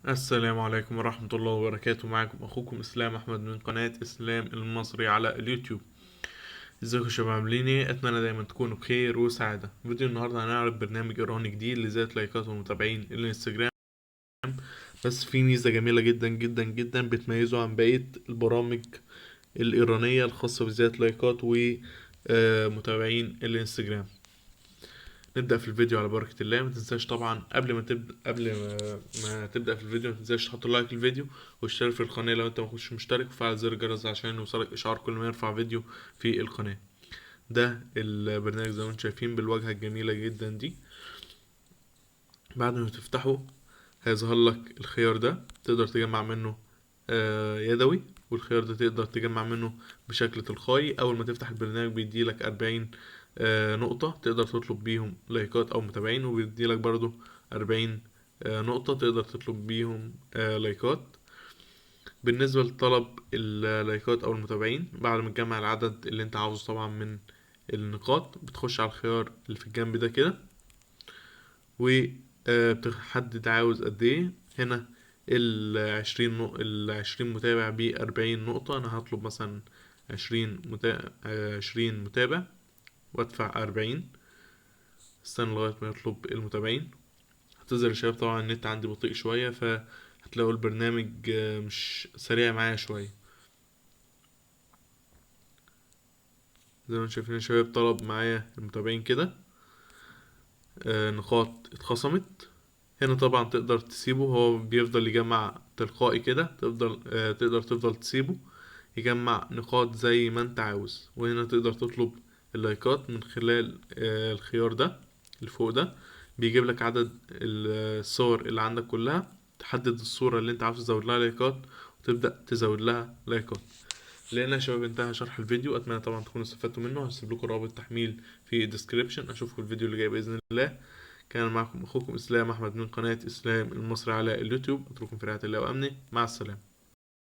السلام عليكم ورحمة الله وبركاته. معكم أخوكم إسلام أحمد من قناة إسلام المصري على اليوتيوب. ازيكم يا شباب، عاملين ايه؟ أتمنى دايما تكونوا بخير وسعادة. فيديو النهاردة هنعرض برنامج إيراني جديد لزيادة لايكات ومتابعين الانستجرام. بس في ميزة جميلة جدا جدا جدا بتميزه عن بقية البرامج الإيرانية الخاصة بزيادة لايكات ومتابعين الانستجرام. نبدأ في الفيديو على بركة الله. ما تنساش طبعا قبل ما تبدأ في الفيديو، ما تنساش تحط لايك للفيديو واشترك في القناة لو انت ما كنتش مشترك، وفعل زر الجرس عشان يوصلك اشعار كل ما يرفع فيديو في القناة. ده البرنامج زي ما انتم شايفين بالواجهة الجميلة جدا دي. بعد ما تفتحه هيظهر لك الخيار ده، تقدر تجمع منه يدوي، والخيار ده تقدر تجمع منه بشكل تلقائي. اول ما تفتح البرنامج بيديلك 40 نقطة تقدر تطلب بيهم لايكات او متابعين، وبيديلك برضو 40 نقطة تقدر تطلب بيهم لايكات. بالنسبة لطلب اللايكات او المتابعين، بعد ما تجمع العدد اللي انت عاوزه طبعا من النقاط، بتخش على الخيار اللي في الجنب ده كده، وبتحدد عاوز قد ايه. هنا العشرين متابع ب40 نقطة. أنا هطلب مثلا 20 متابع وأدفع 40. استنى لغاية ما يطلب المتابعين. هتظهر يا شباب طبعا النت عندي بطيء شوية، فهتلاقوا البرنامج مش سريع معايا شوية. زي ما انتم شايفين يا شباب، طلب معايا المتابعين كده. نقاط اتخصمت. هنا طبعا تقدر تسيبه، هو بيفضل يجمع تلقائي كده. تقدر تفضل تسيبه يجمع نقاط زي ما انت عاوز. وهنا تقدر تطلب اللايكات من خلال الخيار ده اللي فوق ده. بيجيب لك عدد الصور اللي عندك كلها، تحدد الصورة اللي انت عاوز تزود لها لايكات وتبدأ تزود لها لايكات. لان يا شباب انتهى شرح الفيديو، اتمنى طبعا تكونوا استفدتوا منه. هسيب لكم رابط تحميل في الديسكريبشن. اشوفكم الفيديو اللي جاي باذن الله. كان معكم اخوكم اسلام احمد من قناة اسلام المصري على اليوتيوب. اترككم في رعاية الله وامنه. مع السلامة.